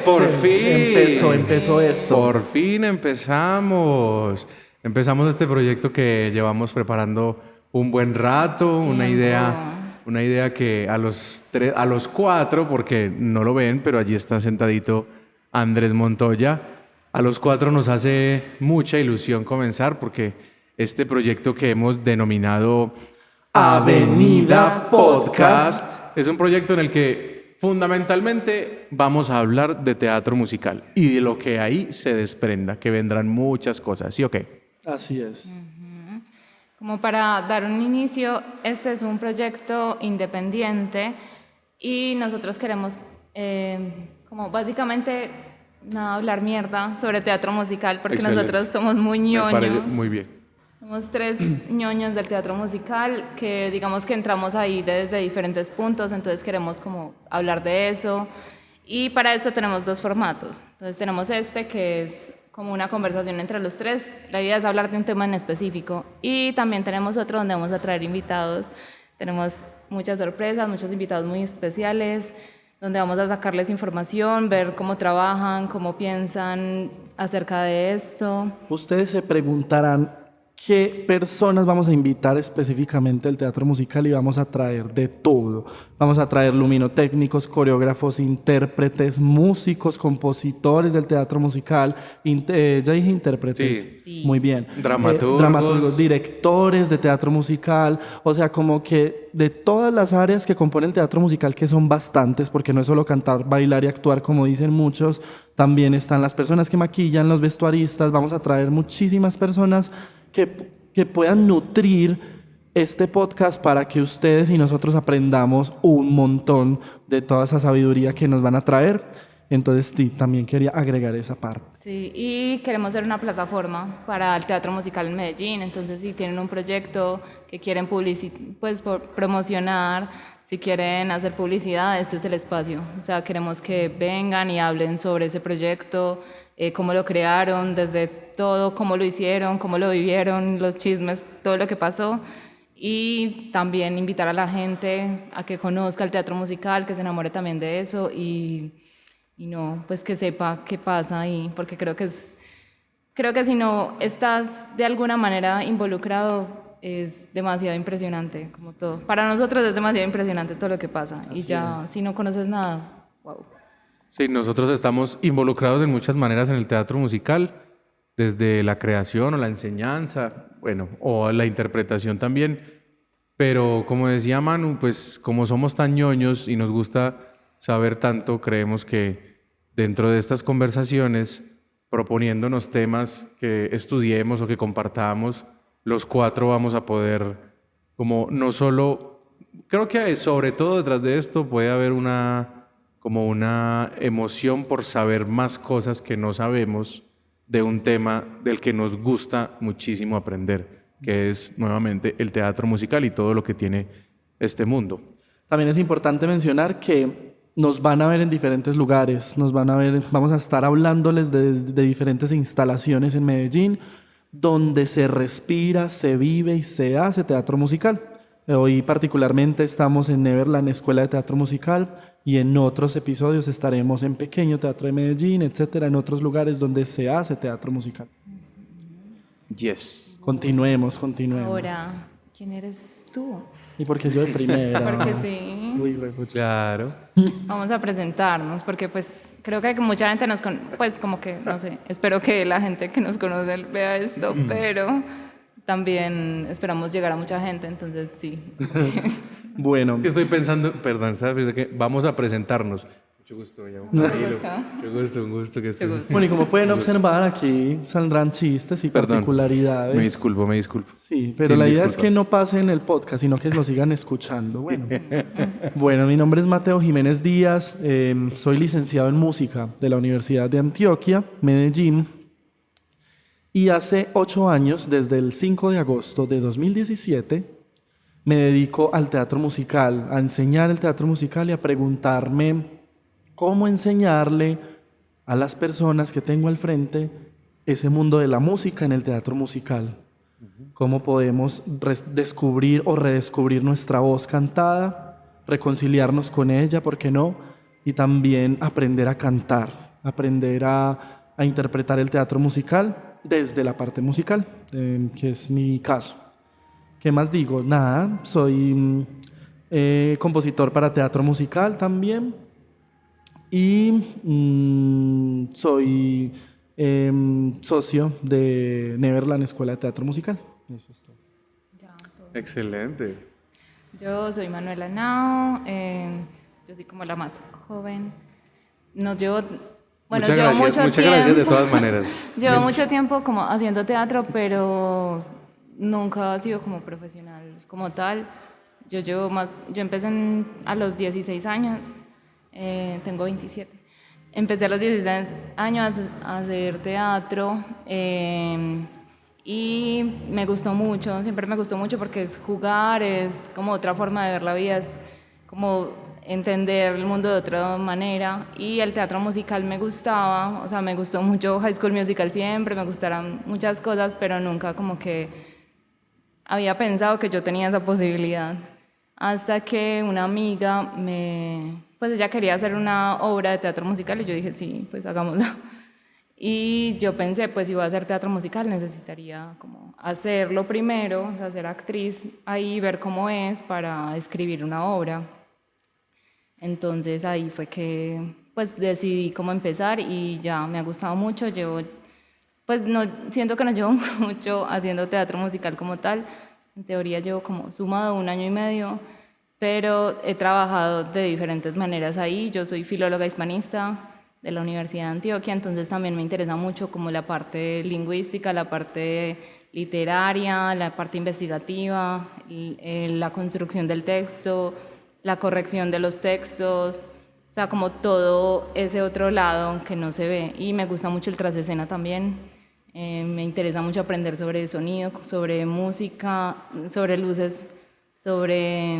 Por fin. Empezó esto. Por fin empezamos. Empezamos este proyecto que llevamos preparando un buen rato, una idea que a los cuatro, porque no lo ven, pero allí está sentadito Andrés Montoya. A los cuatro nos hace mucha ilusión comenzar porque este proyecto que hemos denominado Avenida Podcast es un proyecto en el que fundamentalmente vamos a hablar de teatro musical y de lo que ahí se desprenda, que vendrán muchas cosas, ¿sí o qué? Así es. Como para dar un inicio, este es un proyecto independiente y nosotros queremos como básicamente hablar mierda sobre teatro musical porque Excelente. Nosotros somos muy ñoños. Me parece muy bien. Somos tres ñoños del teatro musical que digamos que entramos ahí desde diferentes puntos, entonces queremos como hablar de eso y para eso tenemos dos formatos. Entonces tenemos este que es como una conversación entre los tres, la idea es hablar de un tema en específico y también tenemos otro donde vamos a traer invitados, tenemos muchas sorpresas, muchos invitados muy especiales, donde vamos a sacarles información, ver cómo trabajan, cómo piensan acerca de esto. Ustedes se preguntarán qué personas vamos a invitar específicamente al teatro musical y vamos a traer de todo. Vamos a traer luminotécnicos, coreógrafos, intérpretes, músicos, compositores del teatro musical. Ya dije intérpretes. Sí. Muy bien. Dramaturgos. Directores de teatro musical. O sea, como que de todas las áreas que compone el teatro musical, que son bastantes, porque no es solo cantar, bailar y actuar, como dicen muchos, también están las personas que maquillan, los vestuaristas. Vamos a traer muchísimas personas que puedan nutrir este podcast para que ustedes y nosotros aprendamos un montón de toda esa sabiduría que nos van a traer. Entonces, sí, también quería agregar esa parte. Sí, y queremos ser una plataforma para el teatro musical en Medellín, entonces si tienen un proyecto que quieren promocionar, si quieren hacer publicidad, este es el espacio. O sea, queremos que vengan y hablen sobre ese proyecto, cómo lo crearon, desde todo, cómo lo hicieron, cómo lo vivieron, los chismes, todo lo que pasó. Y también invitar a la gente a que conozca el teatro musical, que se enamore también de eso y no, pues que sepa qué pasa ahí, porque creo que si no estás de alguna manera involucrado es demasiado impresionante, como todo. Para nosotros es demasiado impresionante todo lo que pasa. Así y ya, es. si no conoces nada, wow. Sí, nosotros estamos involucrados en muchas maneras en el teatro musical, desde la creación o la enseñanza, bueno, o la interpretación también. Pero como decía Manu, pues como somos tan ñoños y nos gusta saber tanto, creemos que dentro de estas conversaciones, proponiéndonos temas que estudiemos o que compartamos, los cuatro vamos a poder, como no solo, creo que sobre todo detrás de esto puede haber como una emoción por saber más cosas que no sabemos de un tema del que nos gusta muchísimo aprender, que es nuevamente el teatro musical y todo lo que tiene este mundo. También es importante mencionar que nos van a ver en diferentes lugares, vamos a estar hablándoles de diferentes instalaciones en Medellín, donde se respira, se vive y se hace teatro musical. Hoy particularmente estamos en Neverland, Escuela de Teatro Musical, y en otros episodios estaremos en Pequeño Teatro de Medellín, etcétera, en otros lugares donde se hace teatro musical. Yes. Continuemos. Ahora, ¿quién eres tú? ¿Y por qué yo de primera? Porque sí. Uy, repucha. Claro. Vamos a presentarnos, porque pues creo que mucha gente pues como que, no sé, espero que la gente que nos conoce vea esto, pero también esperamos llegar a mucha gente, entonces sí. Bueno, Estoy pensando, perdón, ¿sabes de qué? Vamos a presentarnos. Mucho gusto, ya. Un gusto que estés. gusto. bueno, y como pueden observar, aquí saldrán chistes y Perdón. particularidades. Me disculpo. Sí, pero Sin la idea disculpa. es que no pase en el podcast, sino que lo sigan escuchando. Bueno, mi nombre es Mateo Jiménez Díaz, soy licenciado en música de la Universidad de Antioquia, Medellín, y hace 8 años, desde el 5 de agosto de 2017, me dedico al teatro musical, a enseñar el teatro musical y a preguntarme cómo enseñarle a las personas que tengo al frente ese mundo de la música en el teatro musical. Cómo podemos descubrir o redescubrir nuestra voz cantada reconciliarnos con ella, ¿por qué no? Y también aprender a cantar, aprender a interpretar el teatro musical desde la parte musical, que es mi caso. ¿Qué más digo? Nada, soy compositor para teatro musical también y soy socio de Neverland Escuela de Teatro Musical. Eso es todo. Ya, todo. Excelente. Yo soy Manuela Nao, yo soy como la más joven. Nos llevo, bueno, Muchas llevo gracias, mucho muchas tiempo. gracias de todas maneras. Llevo mucho tiempo como haciendo teatro, pero nunca he sido como profesional como tal. Yo empecé a los 16 años, tengo 27. Empecé a los 16 años a hacer teatro y me gustó mucho, siempre me gustó mucho porque es jugar, es como otra forma de ver la vida, es como entender el mundo de otra manera. Y el teatro musical me gustaba, o sea, me gustó mucho High School Musical siempre, me gustaron muchas cosas, pero nunca como que había pensado que yo tenía esa posibilidad. Hasta que una amiga pues ella quería hacer una obra de teatro musical y yo dije, sí, pues hagámoslo. Y yo pensé, pues si voy a hacer teatro musical necesitaría como hacerlo primero, o sea, ser actriz ahí, ver cómo es para escribir una obra. Entonces ahí fue que pues decidí cómo empezar y ya me ha gustado mucho. Pues no, siento que no llevo mucho haciendo teatro musical como tal. En teoría llevo como sumado 1 año y medio, pero he trabajado de diferentes maneras ahí. Yo soy filóloga hispanista de la Universidad de Antioquia, entonces también me interesa mucho como la parte lingüística, la parte literaria, la parte investigativa, la construcción del texto, la corrección de los textos, o sea, como todo ese otro lado que no se ve. Y me gusta mucho el trasescena también. Me interesa mucho aprender sobre sonido, sobre música, sobre luces, sobre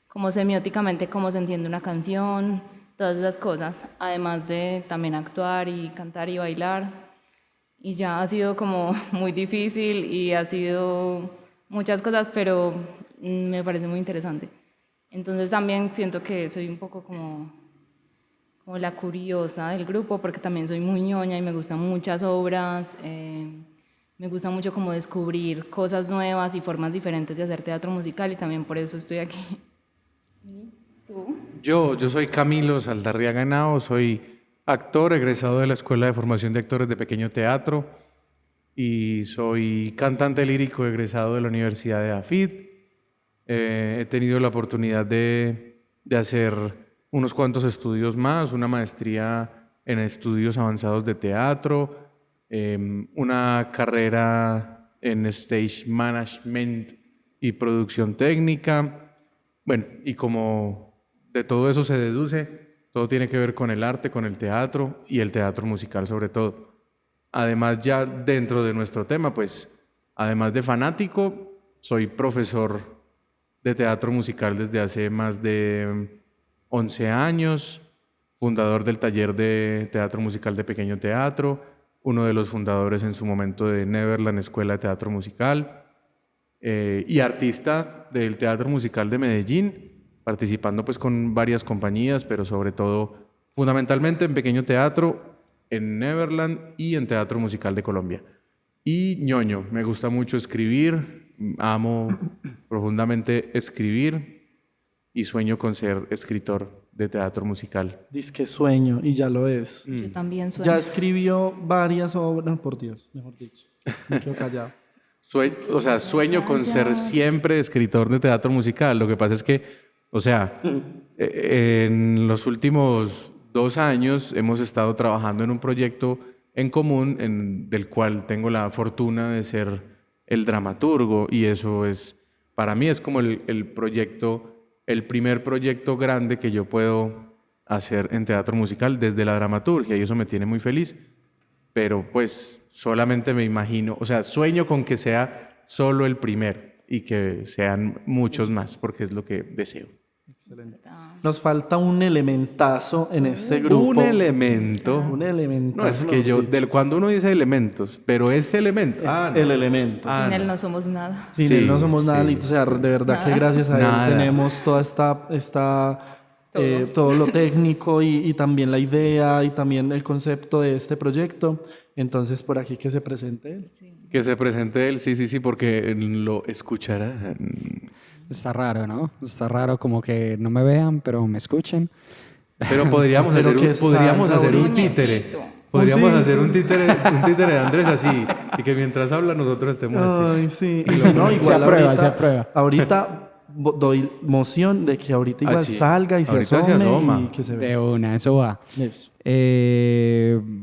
cómo semióticamente cómo se entiende una canción, todas esas cosas, además de también actuar y cantar y bailar. Y ya ha sido como muy difícil y ha sido muchas cosas, pero me parece muy interesante. Entonces también siento que soy un poco como la curiosa del grupo, porque también soy muy ñoña y me gustan muchas obras, me gusta mucho como descubrir cosas nuevas y formas diferentes de hacer teatro musical y también por eso estoy aquí. ¿Y tú? Yo soy Camilo Saldarriaga Henao, soy actor egresado de la Escuela de Formación de Actores de Pequeño Teatro y soy cantante lírico egresado de la Universidad de AFIT. He tenido la oportunidad de hacer unos cuantos estudios más, una maestría en estudios avanzados de teatro, una carrera en stage management y producción técnica. Bueno, y como de todo eso se deduce, todo tiene que ver con el arte, con el teatro y el teatro musical sobre todo. Además, ya dentro de nuestro tema, pues, además de fanático, soy profesor de teatro musical desde hace más de 11 años, fundador del taller de teatro musical de Pequeño Teatro, uno de los fundadores en su momento de Neverland Escuela de Teatro Musical, y artista del Teatro Musical de Medellín, participando pues con varias compañías, pero sobre todo, fundamentalmente en Pequeño Teatro, en Neverland y en Teatro Musical de Colombia. Y ñoño, me gusta mucho escribir, amo profundamente escribir y sueño con ser escritor de teatro musical. Dice que sueño y ya lo es. Yo también sueño. Ya escribió varias obras, por Dios, mejor dicho. Me quedo callado. Sueño con ser siempre escritor de teatro musical. Lo que pasa es que, en los últimos 2 años hemos estado trabajando en un proyecto en común del cual tengo la fortuna de ser el dramaturgo y eso es, para mí es como el primer proyecto grande que yo puedo hacer en teatro musical desde la dramaturgia y eso me tiene muy feliz, pero pues solamente me imagino, sueño con que sea solo el primero y que sean muchos más porque es lo que deseo. Excelente. Ah, Nos falta un elementazo en este grupo. Un elemento. Un elementazo. No, es que yo, cuando uno dice elementos, pero ese elemento. No. El elemento. sin él no. no somos nada. Sin Sí, él no somos nada, sí. Lito. O sea, de verdad que gracias a Nada. él tenemos toda todo lo técnico y también la idea y también el concepto de este proyecto. Entonces, por aquí que se presente él. Que se presente él, sí, porque lo escucharán. Está raro, ¿no? Está raro como que no me vean, pero me escuchen. Pero podríamos Pero hacer, que podríamos salga hacer un bonito. títere. Podríamos hacer un títere de Andrés así. Y que mientras habla nosotros estemos así. Ay, sí. Y si no, igual Se aprueba, ahorita, se aprueba. Ahorita doy moción de que ahorita igual Así. salga y Ahorita se se asome asoma. y que se De vea. una, eso va. Eso.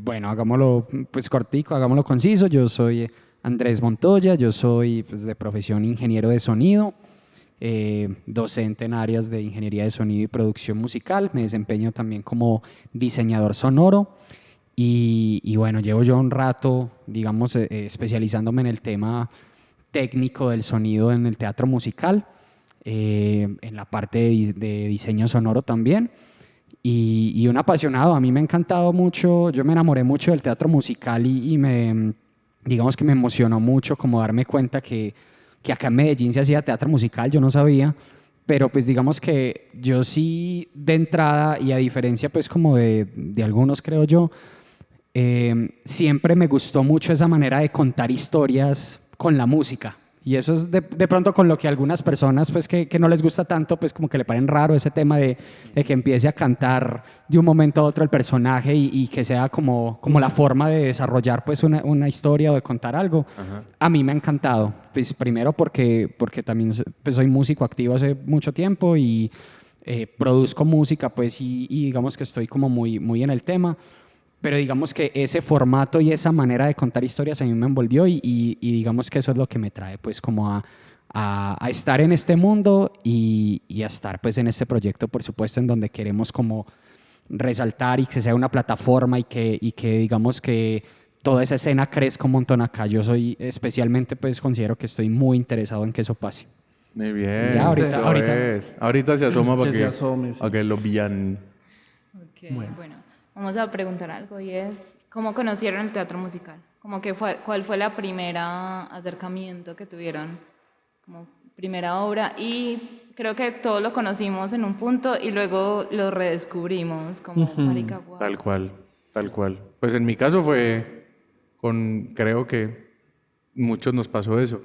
Bueno, hagámoslo pues cortico, hagámoslo conciso. Yo soy Andrés Montoya, yo soy pues, de profesión ingeniero de sonido, docente en áreas de ingeniería de sonido y producción musical. Me desempeño también como diseñador sonoro y bueno, llevo yo un rato, digamos, especializándome en el tema técnico del sonido en el teatro musical, en la parte de diseño sonoro también. Y un apasionado, a mí me ha encantado mucho, yo me enamoré mucho del teatro musical y digamos que me emocionó mucho como darme cuenta que acá en Medellín se hacía teatro musical, yo no sabía, pero pues digamos que yo sí de entrada y a diferencia pues como de algunos creo yo, siempre me gustó mucho esa manera de contar historias con la música. Y eso es de pronto con lo que algunas personas pues que no les gusta tanto, pues como que le paren raro ese tema de que empiece a cantar de un momento a otro el personaje y que sea como la forma de desarrollar pues una historia o de contar algo. Ajá. A mí me ha encantado, pues primero porque también pues, soy músico activo hace mucho tiempo y produzco música pues y digamos que estoy como muy en el tema. Pero digamos que ese formato y esa manera de contar historias a mí me envolvió y digamos que eso es lo que me trae pues como a estar en este mundo y a estar pues en este proyecto, por supuesto, en donde queremos como resaltar y que sea una plataforma y que digamos que toda esa escena crezca un montón acá. Yo soy especialmente pues considero que estoy muy interesado en que eso pase. Muy bien. Ya, eso ahorita. es. Ahorita se asoma para Que se asome, sí. para que lo vean. Ok, bueno, vamos a preguntar algo y es, ¿cómo conocieron el teatro musical? ¿Cuál fue la primera acercamiento que tuvieron como primera obra? Y creo que todos lo conocimos en un punto y luego lo redescubrimos como marica, guau. Tal cual. Pues en mi caso fue creo que muchos nos pasó eso.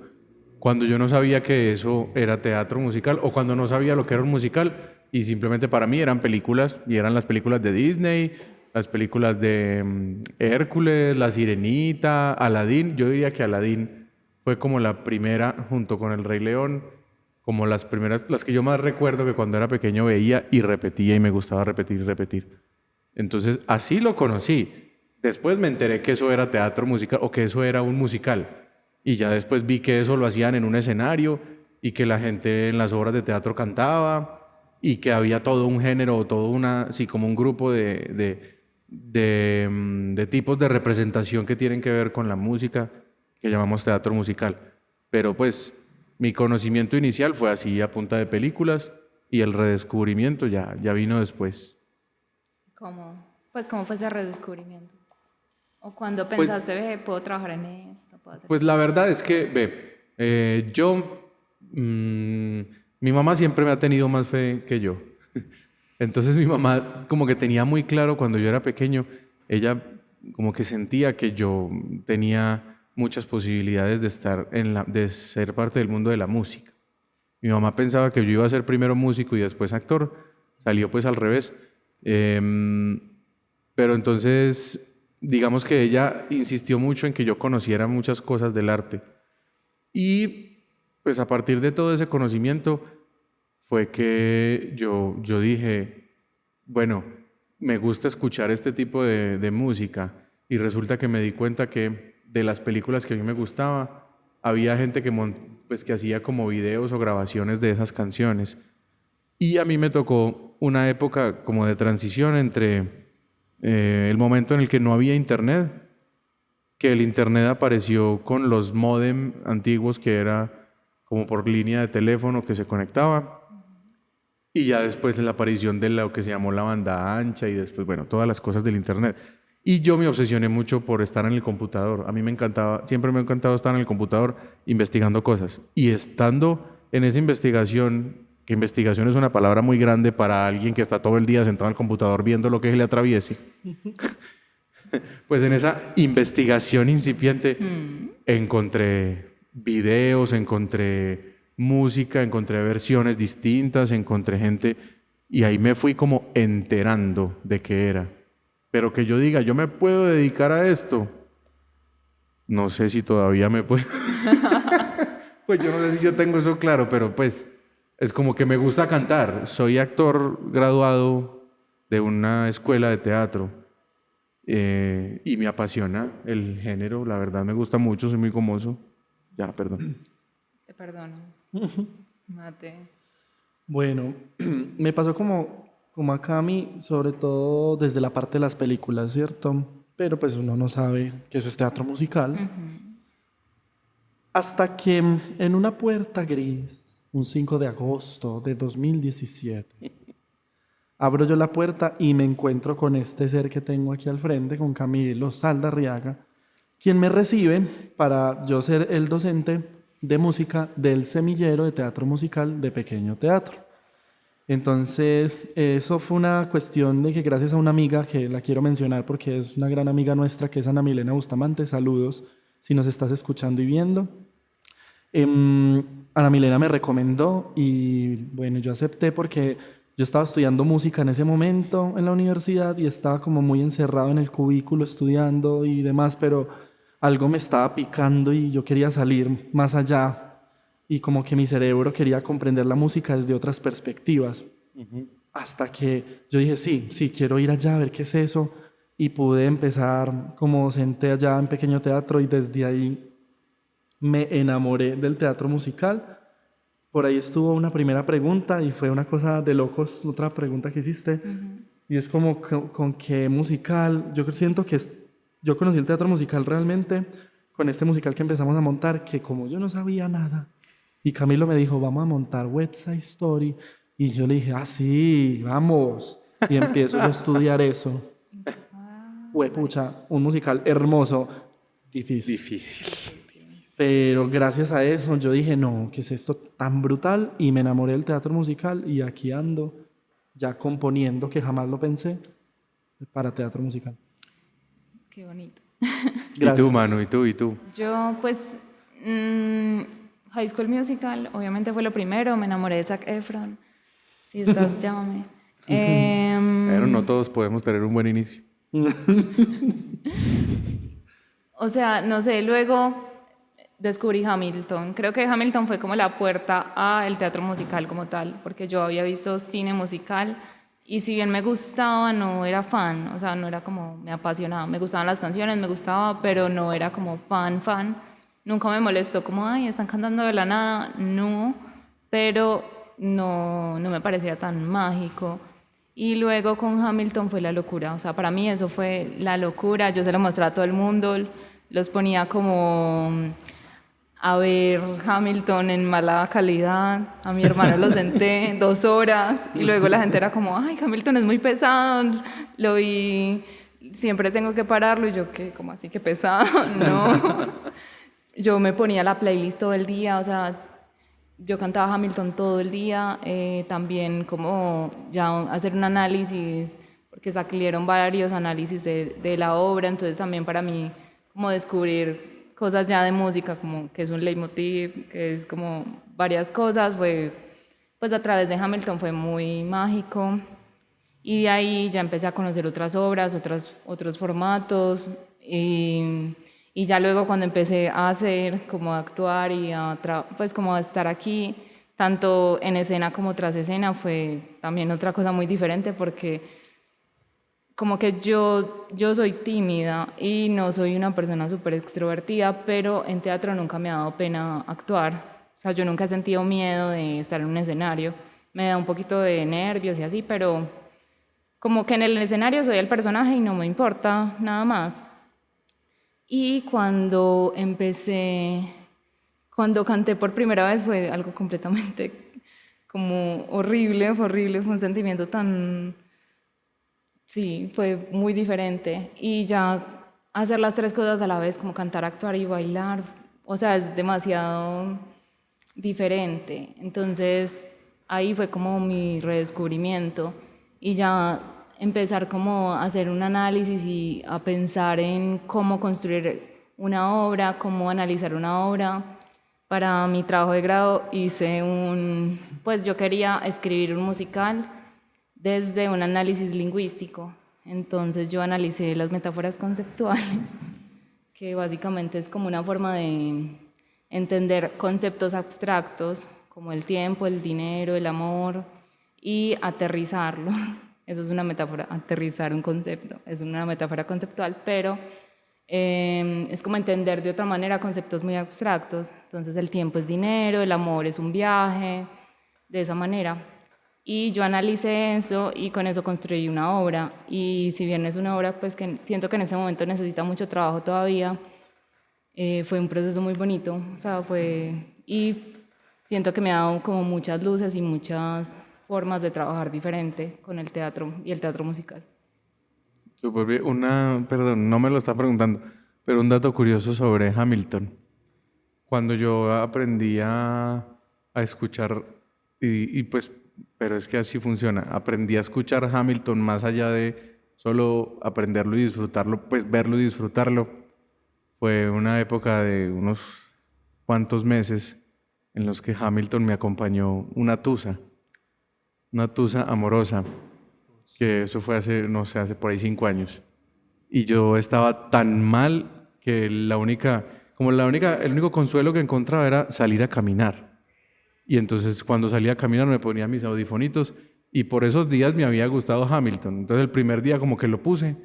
Cuando yo no sabía que eso era teatro musical o cuando no sabía lo que era un musical y simplemente para mí eran películas y eran las películas de Disney, las películas de Hércules, La Sirenita, Aladín. Yo diría que Aladín fue como la primera junto con El Rey León, como las primeras, las que yo más recuerdo que cuando era pequeño veía y repetía y me gustaba repetir y repetir. Entonces así lo conocí. Después me enteré que eso era teatro musical o que eso era un musical. Y ya después vi que eso lo hacían en un escenario y que la gente en las obras de teatro cantaba y que había todo un género, así como un grupo de tipos de representación que tienen que ver con la música que llamamos teatro musical. Pero pues mi conocimiento inicial fue así a punta de películas y el redescubrimiento ya vino después. ¿Cómo fue ese redescubrimiento? ¿O cuando pensaste, ve, puedo trabajar en esto? ¿Puedo hacer Pues la verdad es que, mi mamá siempre me ha tenido más fe que yo. Entonces mi mamá como que tenía muy claro cuando yo era pequeño, ella como que sentía que yo tenía muchas posibilidades de estar de ser parte del mundo de la música. Mi mamá pensaba que yo iba a ser primero músico y después actor, salió pues al revés. Pero entonces, digamos que ella insistió mucho en que yo conociera muchas cosas del arte. Y pues a partir de todo ese conocimiento fue que yo dije, bueno, me gusta escuchar este tipo de música. Y resulta que me di cuenta que de las películas que a mí me gustaba, había gente que hacía como videos o grabaciones de esas canciones. Y a mí me tocó una época como de transición entre el momento en el que no había internet, que el internet apareció con los módem antiguos que era como por línea de teléfono que se conectaba, Y ya después la aparición de lo que se llamó la banda ancha y después, bueno, todas las cosas del internet. Y yo me obsesioné mucho por estar en el computador. A mí me encantaba, siempre me ha encantado estar en el computador investigando cosas. Y estando en esa investigación, que investigación es una palabra muy grande para alguien que está todo el día sentado en el computador viendo lo que se le atraviese, pues en esa investigación incipiente encontré videos, encontré música, encontré versiones distintas, encontré gente y ahí me fui como enterando de qué era. Pero que yo diga, yo me puedo dedicar a esto, no sé si todavía me puedo. Pues yo no sé si yo tengo eso claro, pero pues es como que me gusta cantar. Soy actor graduado de una escuela de teatro y me apasiona el género, la verdad me gusta mucho, soy muy gomoso. Ya, perdón. Te perdono. Mate. Bueno, me pasó como a Cami, sobre todo desde la parte de las películas, ¿cierto? Pero pues uno no sabe que eso es teatro musical. Hasta que en una puerta gris, un 5 de agosto de 2017, abro yo la puerta y me encuentro con este ser que tengo aquí al frente, con Camilo Saldarriaga, quien me recibe para yo ser el docente de música del semillero de teatro musical de Pequeño Teatro. Entonces, eso fue una cuestión de que gracias a una amiga, que la quiero mencionar porque es una gran amiga nuestra, que es Ana Milena Bustamante, saludos si nos estás escuchando y viendo. Ana Milena me recomendó y bueno, yo acepté porque yo estaba estudiando música en ese momento en la universidad y estaba como muy encerrado en el cubículo estudiando y demás, pero algo me estaba picando y yo quería salir más allá y como que mi cerebro quería comprender la música desde otras perspectivas. Hasta que yo dije, sí, quiero ir allá a ver qué es eso y pude empezar como docente allá en Pequeño Teatro y desde ahí me enamoré del teatro musical. Por ahí estuvo una primera pregunta y fue una cosa de locos, otra pregunta que hiciste. Y es como, ¿con qué musical? Yo siento que yo conocí el teatro musical realmente con este musical que empezamos a montar, que como yo no sabía nada, y Camilo me dijo, vamos a montar West Side Story, y yo le dije, sí, vamos. Y empiezo yo a estudiar eso. Pucha, un musical hermoso, difícil. Pero gracias a eso yo dije, no, ¿qué es esto tan brutal? Y me enamoré del teatro musical y aquí ando ya componiendo, que jamás lo pensé, para teatro musical. Qué bonito. Gracias. ¿Y tú, Manu? ¿Y tú? Yo, pues, High School Musical, obviamente fue lo primero. Me enamoré de Zac Efron. Si estás, llámame. Pero no todos podemos tener un buen inicio. O sea, no sé, luego descubrí Hamilton. Creo que Hamilton fue como la puerta al teatro musical como tal, porque yo había visto cine musical y si bien me gustaba, no era fan, o sea, no era como me apasionaba. Me gustaban las canciones, me gustaba, pero no era como fan. Nunca me molestó como, ay, están cantando de la nada, no, pero no me parecía tan mágico. Y luego con Hamilton fue la locura, o sea, para mí eso fue la locura. Yo se lo mostré a todo el mundo, los ponía como a ver Hamilton en mala calidad. A mi hermano lo senté 2 horas y luego la gente era como, ay, Hamilton es muy pesado, lo vi, siempre tengo que pararlo. Y yo, ¿qué? ¿Cómo así que pesado? No. Yo me ponía la playlist todo el día, o sea, yo cantaba Hamilton todo el día, también como ya hacer un análisis, porque salieron varios análisis de la obra, entonces también para mí como descubrir cosas ya de música, como que es un leitmotiv, que es como varias cosas, fue, pues a través de Hamilton fue muy mágico. Y de ahí ya empecé a conocer otras obras, otros formatos, y ya luego cuando empecé a hacer, como a actuar y pues como a estar aquí, tanto en escena como tras escena, fue también otra cosa muy diferente porque como que yo soy tímida y no soy una persona súper extrovertida, pero en teatro nunca me ha dado pena actuar. O sea, yo nunca he sentido miedo de estar en un escenario. Me da un poquito de nervios y así, pero como que en el escenario soy el personaje y no me importa nada más. Y cuando canté por primera vez fue algo completamente como horrible, fue un sentimiento tan, sí, fue muy diferente. Y ya hacer las tres cosas a la vez, como cantar, actuar y bailar, o sea, es demasiado diferente. Entonces ahí fue como mi redescubrimiento y ya empezar como a hacer un análisis y a pensar en cómo construir una obra, cómo analizar una obra. Para mi trabajo de grado pues yo quería escribir un musical desde un análisis lingüístico. Entonces yo analicé las metáforas conceptuales, que básicamente es como una forma de entender conceptos abstractos como el tiempo, el dinero, el amor y aterrizarlos. Eso es una metáfora, aterrizar un concepto, es una metáfora conceptual, pero es como entender de otra manera conceptos muy abstractos. Entonces el tiempo es dinero, el amor es un viaje, de esa manera. Y yo analicé eso y con eso construí una obra. Y si bien es una obra pues que siento que en ese momento necesita mucho trabajo todavía, fue un proceso muy bonito. O sea, y siento que me ha dado como muchas luces y muchas formas de trabajar diferente con el teatro y el teatro musical. Súper bien. Perdón, no me lo está preguntando, pero un dato curioso sobre Hamilton. Cuando yo aprendí a escuchar, pues, pero es que así funciona, aprendí a escuchar Hamilton más allá de solo aprenderlo y disfrutarlo, pues verlo y disfrutarlo. Fue una época de unos cuantos meses en los que Hamilton me acompañó una tusa amorosa, que eso fue hace, no sé, hace por ahí 5 años. Y yo estaba tan mal que el único consuelo que encontraba era salir a caminar. Y entonces cuando salía a caminar me ponía mis audifonitos y por esos días me había gustado Hamilton. Entonces el primer día como que lo puse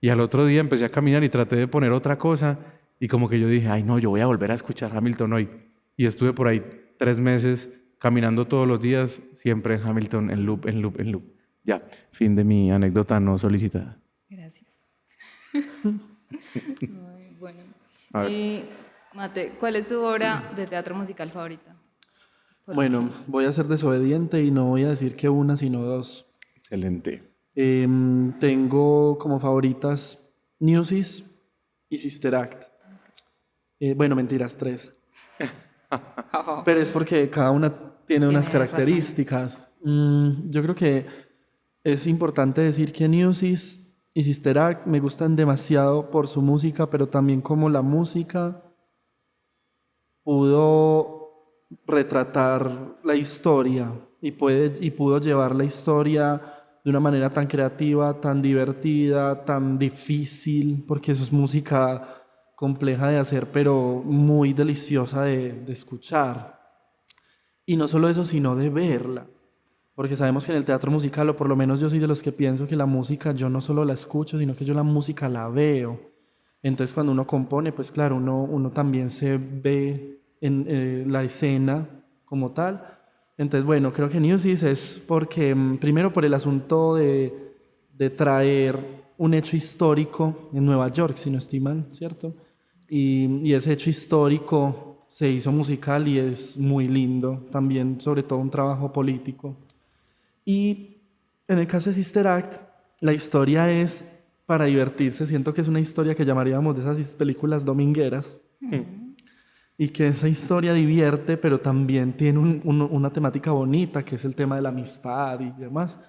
y al otro día empecé a caminar y traté de poner otra cosa y como que yo dije, ay no, yo voy a volver a escuchar Hamilton hoy. Y estuve por ahí 3 meses caminando todos los días, siempre en Hamilton, en loop, en loop, en loop. Ya, fin de mi anécdota no solicitada. Gracias. Ay, bueno. Y Mate, ¿cuál es tu obra de teatro musical favorita? Bueno, voy a ser desobediente y no voy a decir que una, sino dos. Excelente. Tengo como favoritas Newsies y Sister Act. Bueno, mentiras, 3. Pero es porque cada una tiene unas características. Yo creo que es importante decir que Newsies y Sister Act me gustan demasiado por su música, pero también como la música pudo retratar la historia y pudo llevar la historia de una manera tan creativa, tan divertida, tan difícil, porque eso es música compleja de hacer, pero muy deliciosa de escuchar. Y no solo eso, sino de verla. Porque sabemos que en el teatro musical, o por lo menos yo soy de los que pienso que la música yo no solo la escucho, sino que yo la música la veo. Entonces cuando uno compone, pues claro, uno también se ve en la escena como tal. Entonces bueno, creo que Newsies es porque, primero por el asunto de traer un hecho histórico en Nueva York, si no estoy mal, ¿cierto? Y ese hecho histórico se hizo musical y es muy lindo, también sobre todo un trabajo político. Y en el caso de Sister Act, la historia es para divertirse. Siento que es una historia que llamaríamos de esas películas domingueras. Y que esa historia divierte, pero también tiene una temática bonita, que es el tema de la amistad y demás.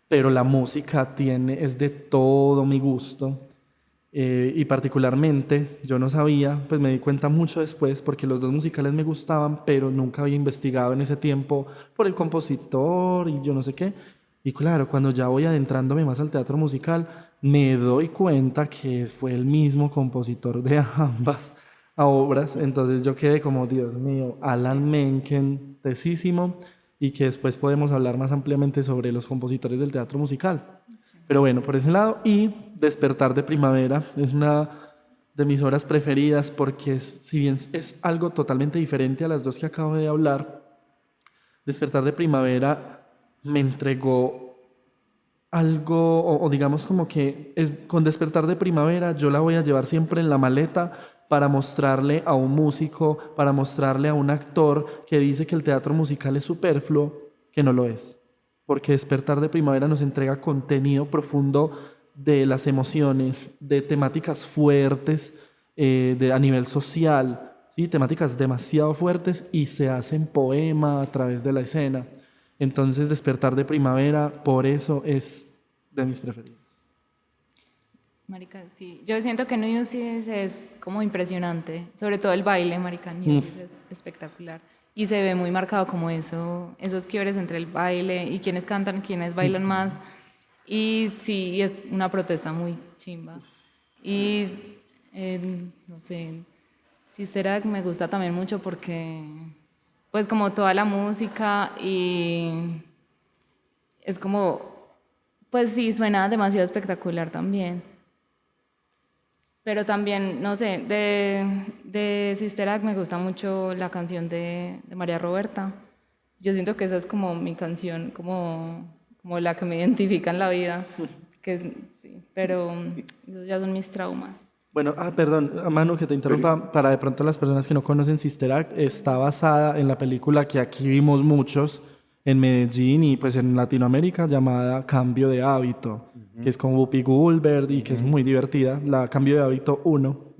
Pero la música es de todo mi gusto. Y particularmente, yo no sabía, pues me di cuenta mucho después, porque los dos musicales me gustaban, pero nunca había investigado en ese tiempo por el compositor y yo no sé qué. Y claro, cuando ya voy adentrándome más al teatro musical, me doy cuenta que fue el mismo compositor de ambas obras. Entonces yo quedé como, Dios mío, Alan Menken, tesísimo, y que después podemos hablar más ampliamente sobre los compositores del teatro musical. Pero bueno, por ese lado. Y Despertar de Primavera es una de mis obras preferidas porque si bien es algo totalmente diferente a las dos que acabo de hablar, Despertar de Primavera me entregó algo, o digamos como que con Despertar de Primavera yo la voy a llevar siempre en la maleta para mostrarle a un músico, para mostrarle a un actor que dice que el teatro musical es superfluo, que no lo es. Porque Despertar de Primavera nos entrega contenido profundo de las emociones, de temáticas fuertes a nivel social, ¿sí? Temáticas demasiado fuertes y se hacen poema a través de la escena. Entonces Despertar de Primavera, por eso es de mis preferidas. Marica, sí. Yo siento que Newsies es como impresionante. Sobre todo el baile, marica. Newsies es espectacular. Y se ve muy marcado como eso, esos quiebres entre el baile y quienes cantan, quienes bailan más. Y sí, es una protesta muy chimba. Y no sé, Sister Act me gusta también mucho porque, pues, como toda la música y es como, pues sí, suena demasiado espectacular también. Pero también, no sé, de Sister Act me gusta mucho la canción de María Roberta. Yo siento que esa es como mi canción, como la que me identifica en la vida. Que, sí, pero esos ya son mis traumas. Bueno, perdón, Manu, que te interrumpa. Para de pronto las personas que no conocen Sister Act, está basada en la película que aquí vimos muchos en Medellín y pues en Latinoamérica llamada Cambio de Hábito, que es con Whoopi Goldberg y que es muy divertida, la Cambio de Hábito 1.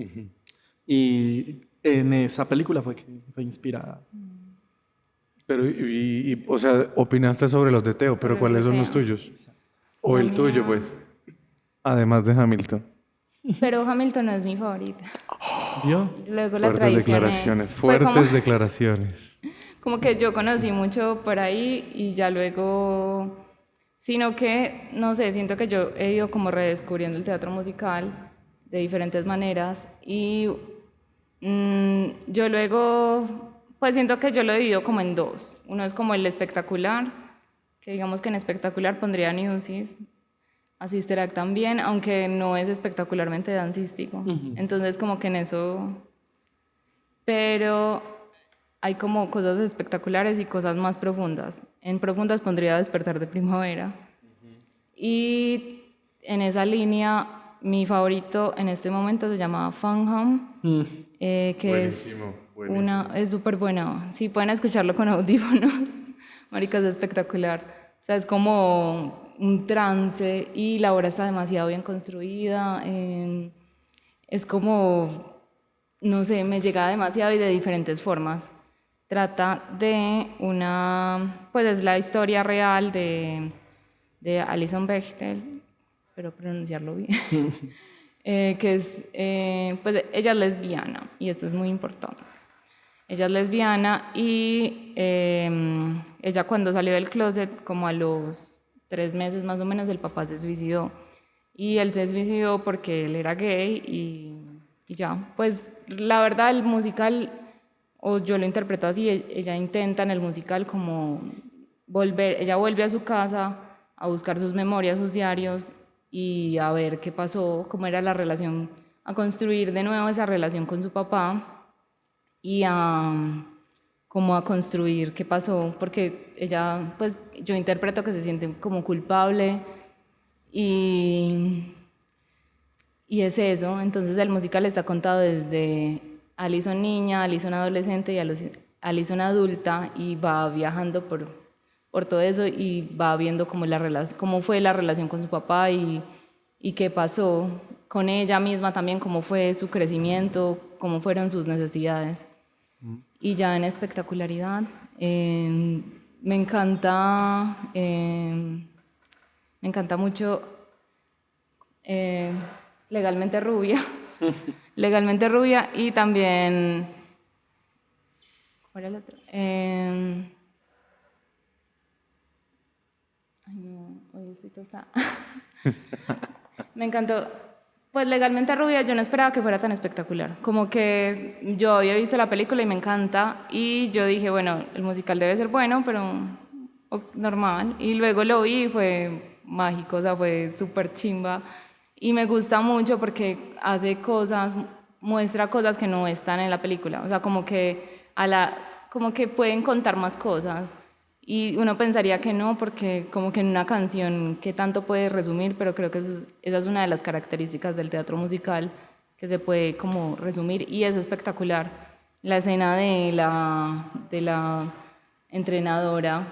Y en esa película fue inspirada. Pero, o sea, opinaste sobre los de Teo, pero Sobre ¿cuáles los de son los Teo. tuyos? O La el tuyo, mía- pues. Además de Hamilton. Pero Hamilton no es mi favorita. ¿Vio? Luego la Fuertes traicioné. declaraciones, Fue fuertes declaraciones. como que yo conocí mucho por ahí y ya luego, sino que, no sé, siento que yo he ido como redescubriendo el teatro musical de diferentes maneras y yo luego, pues siento que yo lo he dividido como en dos. Uno es como el espectacular, que digamos que en espectacular pondría Newsies, a Sister Act también, aunque no es espectacularmente dancístico. Entonces como que en eso, pero hay como cosas espectaculares y cosas más profundas. En profundas pondría Despertar de Primavera. Y en esa línea, mi favorito en este momento se llama Fun Home, que Buenísimo, buenísimo. es súper buena. Si pueden escucharlo con audífonos, marica, es espectacular. O sea, es como un trance y la obra está demasiado bien construida. Es como, no sé, me llega demasiado y de diferentes formas. Trata de pues es la historia real de Alison Bechtel, espero pronunciarlo bien, que es, pues ella es lesbiana y esto es muy importante. Ella es lesbiana y ella cuando salió del closet, como a los 3 meses más o menos, el papá se suicidó. Y él se suicidó porque él era gay y ya. Pues la verdad el musical, o yo lo interpreto así, ella intenta en el musical como ella vuelve a su casa a buscar sus memorias, sus diarios y a ver qué pasó, cómo era la relación, a construir de nuevo esa relación con su papá y como a construir qué pasó, porque ella, pues yo interpreto que se siente como culpable y, y es eso. Entonces el musical está contado desde Alison niña, Alison adolescente y Alison adulta y va viajando por todo eso y va viendo cómo fue la relación con su papá y qué pasó con ella misma también, cómo fue su crecimiento, cómo fueron sus necesidades. Y ya en espectacularidad, me encanta mucho Legalmente Rubia. Legalmente Rubia y también... ¿Cuál era el otro? Ay, no, hoy estoy tostada. Me encantó. Pues Legalmente Rubia, yo no esperaba que fuera tan espectacular. Como que yo había visto la película y me encanta. Y yo dije, bueno, el musical debe ser bueno, pero normal. Y luego lo vi y fue mágico, o sea, fue súper chimba. Y me gusta mucho porque hace cosas, muestra cosas que no están en la película. O sea, como que pueden contar más cosas. Y uno pensaría que no, porque como que en una canción que tanto puede resumir, pero creo que esa es una de las características del teatro musical, que se puede como resumir y es espectacular. La escena de la entrenadora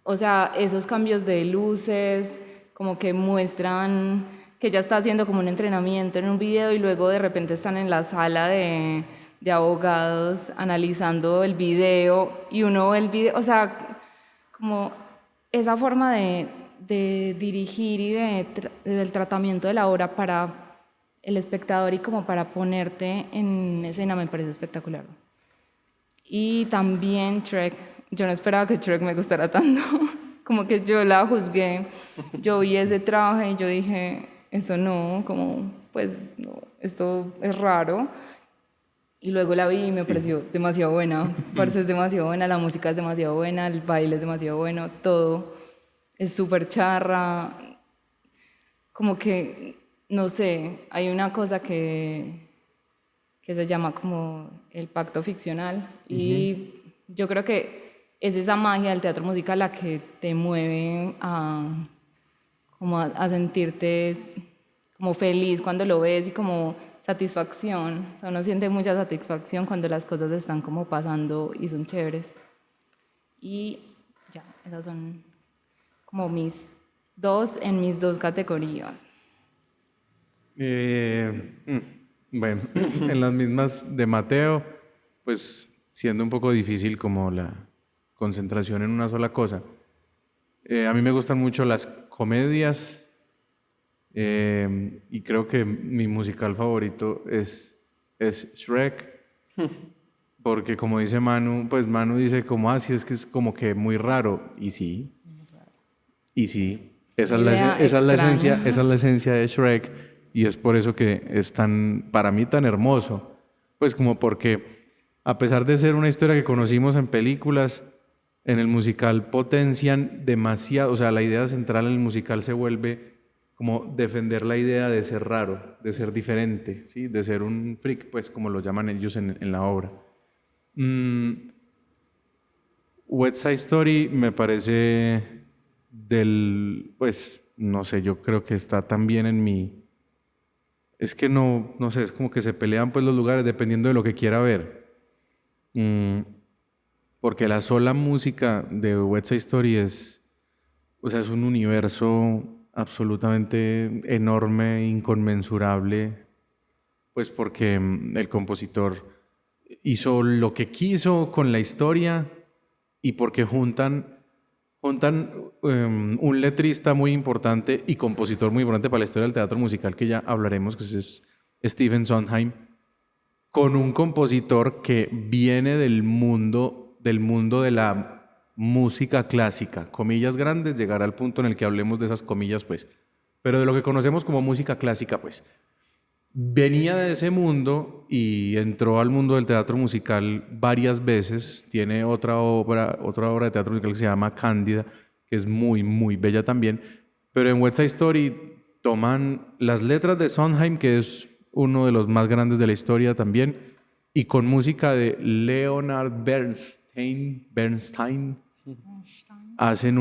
O sea, esos cambios de luces, como que muestran que ella está haciendo como un entrenamiento en un video y luego de repente están en la sala de abogados analizando el video y uno ve el video, o sea, como esa forma de dirigir y del tratamiento de la obra para el espectador y como para ponerte en escena me parece espectacular. Y también Shrek, yo no esperaba que Shrek me gustara tanto, como que yo la juzgué, yo vi ese traje y yo dije, eso no, como, pues, no, esto es raro. Y luego la vi y me pareció demasiado buena, parce, es demasiado buena, la música es demasiado buena, el baile es demasiado bueno, todo es súper charra, como que, no sé, hay una cosa que se llama como el pacto ficcional y yo creo que es esa magia del teatro musical la que te mueve como a sentirte como feliz cuando lo ves y como satisfacción. O sea, uno siente mucha satisfacción cuando las cosas están como pasando y son chéveres. Y ya, esas son como mis dos categorías. Bueno, en las mismas de Mateo, pues siendo un poco difícil como la concentración en una sola cosa. A mí me gustan mucho las comedias y creo que mi musical favorito es Shrek, porque como dice Manu, pues Manu dice como, sí, es que es como que muy raro, y sí, esa es la esencia de Shrek, y es por eso que es tan, para mí, tan hermoso, pues como porque a pesar de ser una historia que conocimos en películas, en el musical potencian demasiado, o sea, la idea central en el musical se vuelve como defender la idea de ser raro, de ser diferente, ¿sí? De ser un freak, pues como lo llaman ellos en la obra. West Side Story me parece pues, no sé, yo creo que está también en mi... Es que no sé, es como que se pelean pues los lugares dependiendo de lo que quiera ver. Porque la sola música de West Side Story es un universo absolutamente enorme, inconmensurable, pues porque el compositor hizo lo que quiso con la historia y porque juntan un letrista muy importante y compositor muy importante para la historia del teatro musical, que ya hablaremos, que es Stephen Sondheim, con un compositor que viene del mundo de la música clásica, comillas grandes, llegará al punto en el que hablemos de esas comillas, pues, pero de lo que conocemos como música clásica, pues. Venía de ese mundo y entró al mundo del teatro musical varias veces. Tiene otra obra de teatro musical que se llama Cándida, que es muy, muy bella también. Pero en West Side Story toman las letras de Sondheim, que es uno de los más grandes de la historia también, y con música de Leonard Bernstein hacen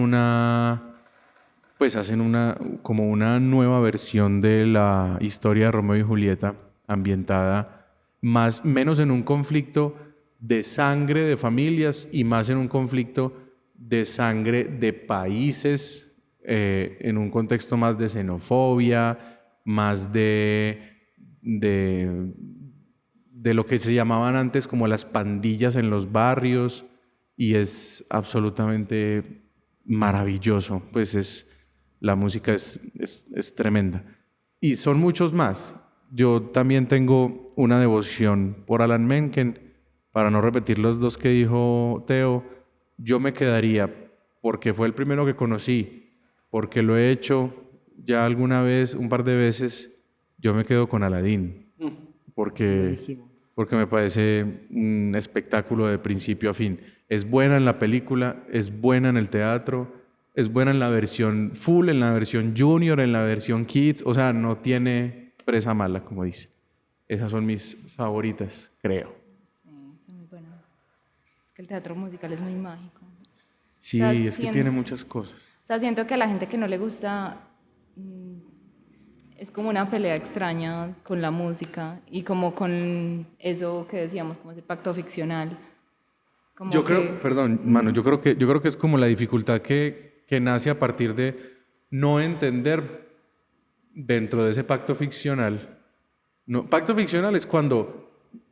como una nueva versión de la historia de Romeo y Julieta, ambientada menos en un conflicto de sangre de familias y más en un conflicto de sangre de países, en un contexto más de xenofobia, más de lo que se llamaban antes como las pandillas en los barrios, y es absolutamente maravilloso, pues la música es tremenda. Y son muchos más. Yo también tengo una devoción por Alan Menken. Para no repetir los dos que dijo Teo, yo me quedaría, porque fue el primero que conocí, porque lo he hecho ya alguna vez, un par de veces, yo me quedo con Aladín, porque me parece un espectáculo de principio a fin. Es buena en la película, es buena en el teatro, es buena en la versión full, en la versión junior, en la versión kids, o sea, no tiene presa mala, como dice. Esas son mis favoritas, creo. Sí, son muy buenas. Es que el teatro musical es muy mágico. Sí, O sea, es que tiene muchas cosas. O sea, siento que a la gente que no le gusta es como una pelea extraña con la música y como con eso que decíamos, como ese pacto ficcional. Como Yo que- creo, perdón, mano, yo creo que es como la dificultad que nace a partir de no entender dentro de ese pacto ficcional. No, pacto ficcional es cuando,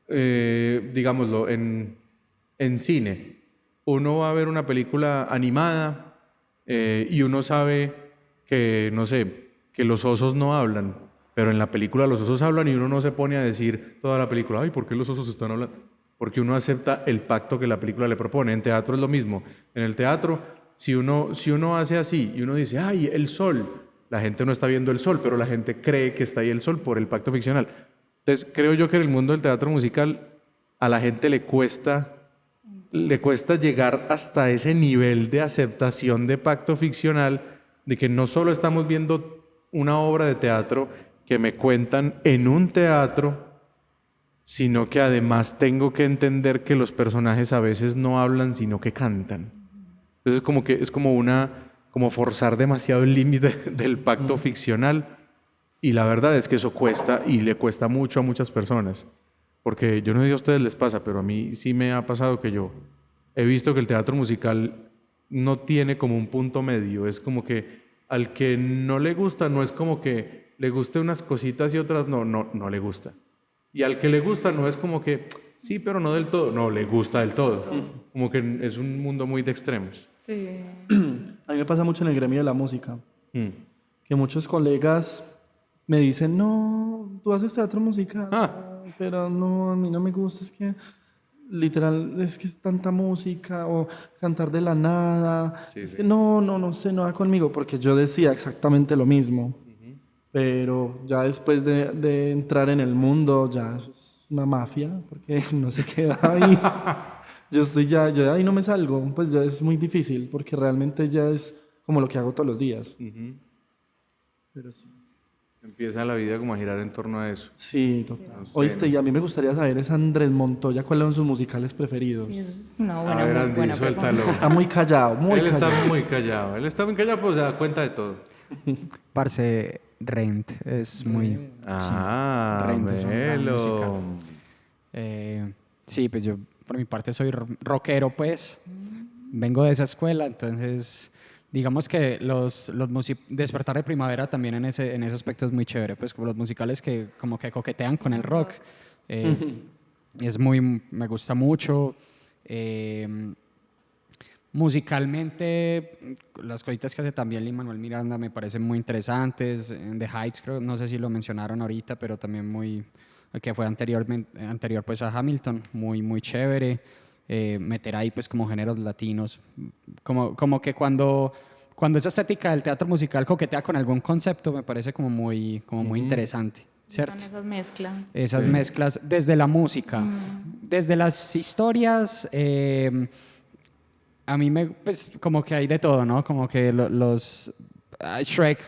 digámoslo, en cine, uno va a ver una película animada y uno sabe que, no sé, que los osos no hablan, pero en la película los osos hablan y uno no se pone a decir toda la película, ay, ¿por qué los osos están hablando? Porque uno acepta el pacto que la película le propone. En teatro es lo mismo. En el teatro, si uno hace así y uno dice, ay, el sol, la gente no está viendo el sol, pero la gente cree que está ahí el sol por el pacto ficcional. Entonces, creo yo que en el mundo del teatro musical a la gente le cuesta llegar hasta ese nivel de aceptación de pacto ficcional, de que no solo estamos viendo una obra de teatro que me cuentan en un teatro, sino que además tengo que entender que los personajes a veces no hablan, sino que cantan. Entonces es como forzar demasiado el límite del pacto ficcional, y la verdad es que eso cuesta y le cuesta mucho a muchas personas. Porque yo no sé si a ustedes les pasa, pero a mí sí me ha pasado que yo he visto que el teatro musical no tiene como un punto medio. Es como que al que no le gusta, no es como que le guste unas cositas y otras no le gusta. Y al que le gusta no es como que sí, pero no del todo. No, le gusta del todo. Como que es un mundo muy de extremos. Sí. A mí me pasa mucho en el gremio de la música, Mm. que muchos colegas me dicen, no, tú haces teatro musical, pero no, a mí no me gusta, es que literal, es que es tanta música o cantar de la nada, Sí, es sí. que no sé, no va conmigo, porque yo decía exactamente lo mismo, pero ya después de entrar en el mundo, ya eso es una mafia, porque no se queda ahí. Yo de ahí no me salgo, pues ya es muy difícil, porque realmente ya es como lo que hago todos los días. Pero sí. Empieza la vida como a girar en torno a eso. Sí, total. No sé, Oíste, y a mí me gustaría saber, es Andrés Montoya, ¿cuáles son sus musicales preferidos? Sí, eso es una A buena, ver, muy Andy, buena suéltalo. pregunta. Está muy callado, muy Él callado. está muy callado. Él está muy callado, pues se da cuenta de todo. Parce, Rent es muy... Ah, Rent es un gran Melo. musical. Sí, pues yo por mi parte soy rockero, pues. Vengo de esa escuela, entonces digamos que Despertar de Primavera también en ese aspecto es muy chévere, pues como los musicales que como que coquetean con el rock. Me gusta mucho. Musicalmente, las cositas que hace también Lin-Manuel Miranda me parecen muy interesantes. En The Heights, creo, no sé si lo mencionaron ahorita, pero también que fue anterior pues a Hamilton, muy chévere. Meter ahí pues como géneros latinos, como que cuando esa estética del teatro musical coquetea con algún concepto, me parece como muy interesante, ¿cierto? Son esas mezclas. Esas mezclas desde la música, desde las historias. A mí pues como que hay de todo, ¿no? Como que Shrek,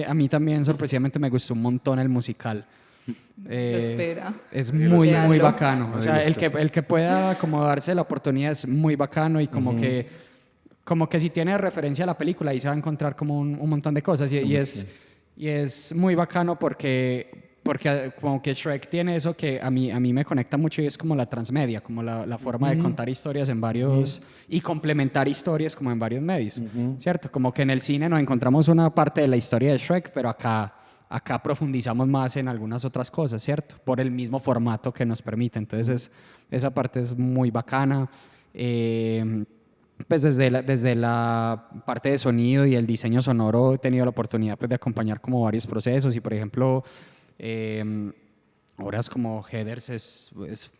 a mí también sorpresivamente me gustó un montón el musical. Espera. Es muy Véanlo. bacano. O sea, el que pueda como darse la oportunidad es muy bacano, y como que si tiene referencia a la película ahí se va a encontrar como un montón de cosas, y es muy bacano porque como que Shrek tiene eso que a mí me conecta mucho, y es como la transmedia, como la forma de contar historias en varios y complementar historias como en varios medios, ¿cierto? Como que en el cine nos encontramos una parte de la historia de Shrek, pero acá profundizamos más en algunas otras cosas, ¿cierto? Por el mismo formato que nos permite. Entonces, esa parte es muy bacana. Pues desde la parte de sonido y el diseño sonoro he tenido la oportunidad pues de acompañar como varios procesos, y por ejemplo obras como Heathers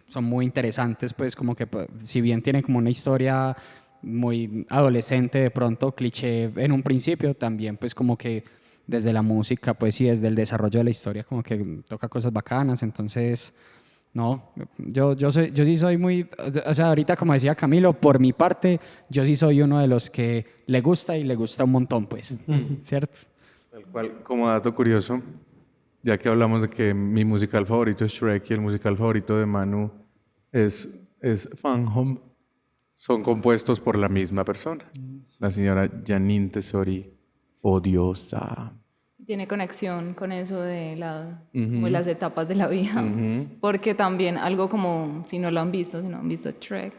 son muy interesantes, pues como que si bien tienen como una historia muy adolescente, de pronto cliché en un principio, también pues como que desde la música pues y desde el desarrollo de la historia como que toca cosas bacanas. Entonces no, yo sí soy muy, o sea, ahorita como decía Camilo, por mi parte, yo sí soy uno de los que le gusta y le gusta un montón, pues, ¿cierto? Tal cual, como dato curioso, ya que hablamos de que mi musical favorito es Shrek y el musical favorito de Manu es Fan Home, son compuestos por la misma persona, la señora Janine Tesori Fodiosa. Tiene conexión con eso de como las etapas de la vida. Porque también algo como, si no han visto Shrek,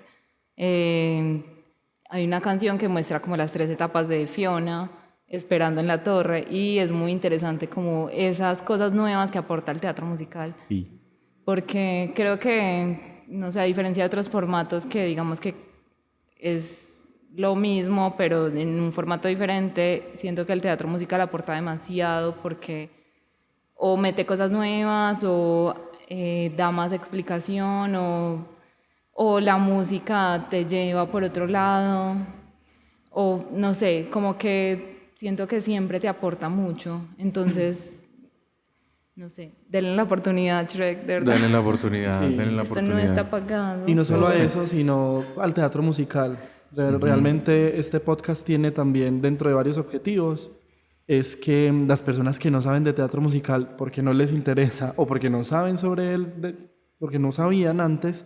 Hay una canción que muestra como las 3 etapas de Fiona esperando en la torre y es muy interesante como esas cosas nuevas que aporta el teatro musical. Sí. Porque creo que, no sé, a diferencia de otros formatos que digamos que es lo mismo, pero en un formato diferente, siento que el teatro musical aporta demasiado porque o mete cosas nuevas o da más explicación o la música te lleva por otro lado o no sé, como que siento que siempre te aporta mucho. Entonces, no sé, denle la oportunidad, Shrek, de verdad. Denle la oportunidad, Sí. denle la Esto no oportunidad. está pagado. Y no solo a eso, sino al teatro musical. Realmente este podcast tiene también dentro de varios objetivos, es que las personas que no saben de teatro musical porque no les interesa o porque no saben sobre él, porque no sabían antes,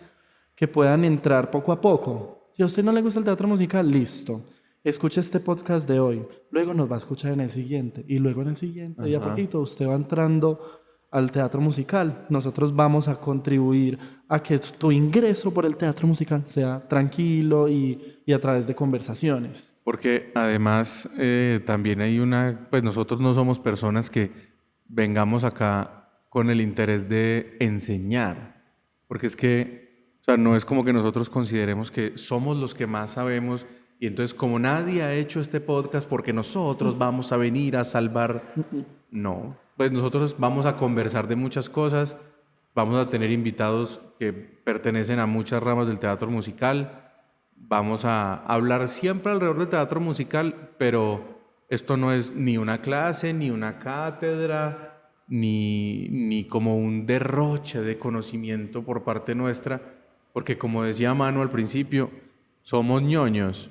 que puedan entrar poco a poco. Si a usted no le gusta el teatro musical, listo. Escuche este podcast de hoy, luego nos va a escuchar en el siguiente y luego en el siguiente. Y a poquito usted va entrando al teatro musical. Nosotros vamos a contribuir a que tu ingreso por el teatro musical sea tranquilo y a través de conversaciones. Porque además también hay pues nosotros no somos personas que vengamos acá con el interés de enseñar, porque es que, o sea, no es como que nosotros consideremos que somos los que más sabemos y entonces como nadie ha hecho este podcast porque nosotros vamos a venir a salvar, no, pues nosotros vamos a conversar de muchas cosas, vamos a tener invitados que pertenecen a muchas ramas del teatro musical. Vamos a hablar siempre alrededor del teatro musical, pero esto no es ni una clase, ni una cátedra, ni como un derroche de conocimiento por parte nuestra, porque como decía Manu al principio, somos ñoños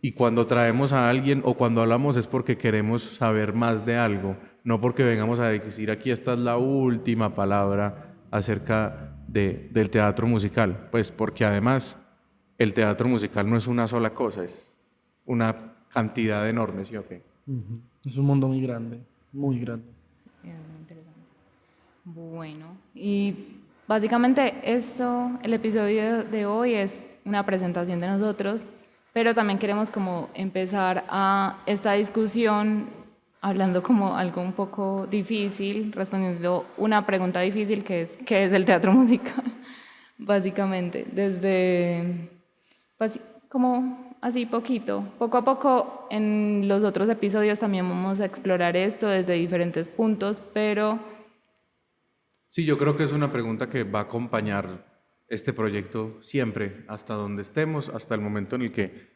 y cuando traemos a alguien o cuando hablamos es porque queremos saber más de algo, no porque vengamos a decir aquí esta es la última palabra acerca del teatro musical, pues porque además el teatro musical no es una sola cosa, es una cantidad enorme, ¿sí o qué? Es un mundo muy grande, muy grande. Es muy interesante. Bueno, y básicamente el episodio de hoy es una presentación de nosotros, pero también queremos como empezar a esta discusión hablando como algo un poco difícil, respondiendo una pregunta difícil que es ¿qué es el teatro musical? Básicamente, desde como así poco a poco en los otros episodios también vamos a explorar esto desde diferentes puntos, pero Sí, yo creo que es una pregunta que va a acompañar este proyecto siempre, hasta donde estemos, hasta el momento en el que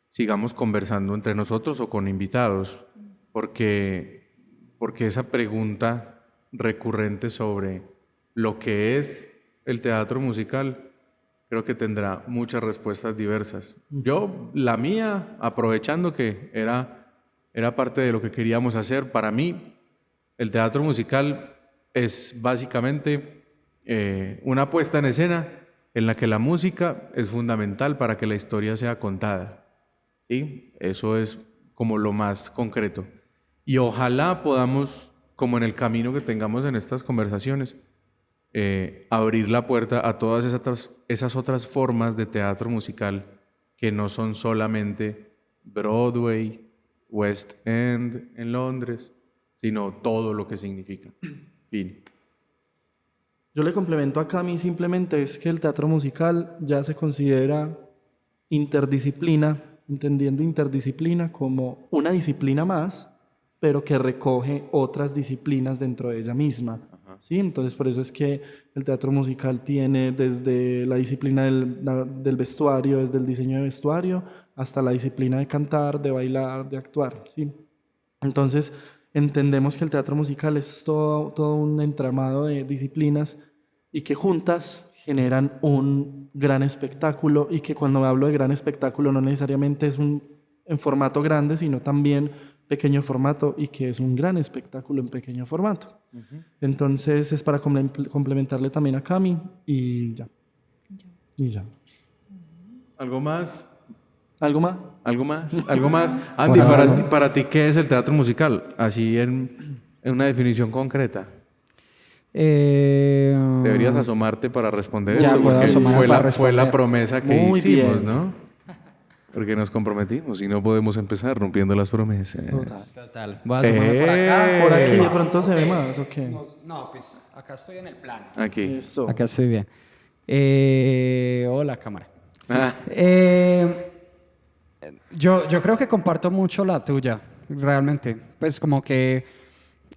sigamos conversando entre nosotros o con invitados, porque esa pregunta recurrente sobre lo que es el teatro musical creo que tendrá muchas respuestas diversas. Yo, la mía, aprovechando que era parte de lo que queríamos hacer, para mí el teatro musical es básicamente una puesta en escena en la que la música es fundamental para que la historia sea contada. ¿Sí? Eso es como lo más concreto. Y ojalá podamos, como en el camino que tengamos en estas conversaciones, abrir la puerta a todas esas otras formas de teatro musical que no son solamente Broadway, West End en Londres, sino todo lo que significa. Fin. Yo le complemento a Cami simplemente es que el teatro musical ya se considera interdisciplina, entendiendo interdisciplina como una disciplina más, pero que recoge otras disciplinas dentro de ella misma. ¿Sí? Entonces por eso es que el teatro musical tiene desde la disciplina del vestuario, desde el diseño de vestuario, hasta la disciplina de cantar, de bailar, de actuar. ¿Sí? Entonces entendemos que el teatro musical es todo un entramado de disciplinas y que juntas generan un gran espectáculo, y que cuando hablo de gran espectáculo no necesariamente es en formato grande, sino también pequeño formato, y que es un gran espectáculo en pequeño formato. Entonces es para complementarle también a Cami y ya. Y ya. ¿Algo más? ¿Algo más? ¿Algo más? ¿Algo más? Andy, para ti, ¿qué es el teatro musical? Así en una definición concreta. De Deberías asomarte para responder Ya esto, puedo porque asomarme fue para fue la responder. promesa que Muy hicimos, bien. ¿no? Porque nos comprometimos y no podemos empezar rompiendo las promesas. Total. Voy a asomarme por acá. Por aquí de pronto se ve más, ¿o qué? No, pues acá estoy en el plano. Aquí. Eso. Acá estoy bien. Hola, cámara. Ah, Yo creo que comparto mucho la tuya, realmente. Pues como que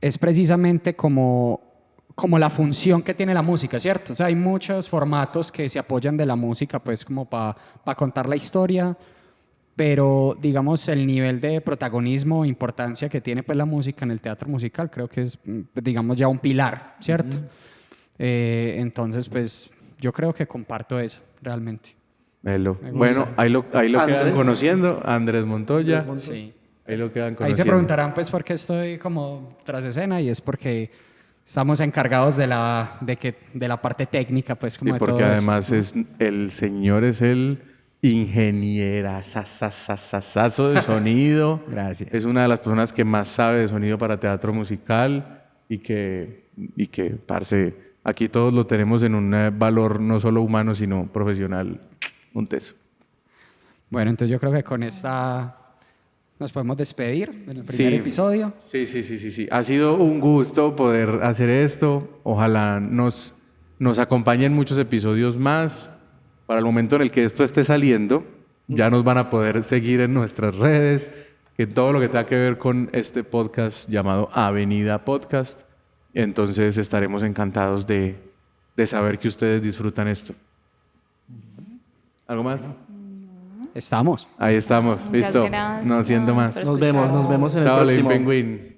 es precisamente como la función que tiene la música, ¿cierto? O sea, hay muchos formatos que se apoyan de la música, pues como para contar la historia, pero digamos el nivel de protagonismo, importancia que tiene pues la música en el teatro musical, creo que es, digamos, ya un pilar, ¿cierto? Entonces, pues yo creo que comparto eso, realmente. velo. gusta. Bueno, ahí lo quedan Andrés. conociendo. Andrés Montoya. Sí. Ahí lo quedan Ahí conociendo. se preguntarán pues por qué estoy como tras escena y es porque estamos encargados de la parte técnica pues como Sí, de porque todo esto. además el señor es el ingeniera sasasasasazo de sonido. Gracias. Es una de las personas que más sabe de sonido para teatro musical y que parce, aquí todos lo tenemos en un valor no solo humano, sino profesional. Un teso. Bueno, entonces yo creo que con esta nos podemos despedir en el primer episodio. Sí. Ha sido un gusto poder hacer esto. Ojalá nos acompañen muchos episodios más. Para el momento en el que esto esté saliendo, ya nos van a poder seguir en nuestras redes, en todo lo que tenga que ver con este podcast llamado Avenida Podcast. Entonces estaremos encantados de saber que ustedes disfrutan esto. ¿Algo más? Estamos. Ahí estamos. Muchas Listo. gracias No siendo más. por Nos vemos en el Chao, Lin próximo. Penguin.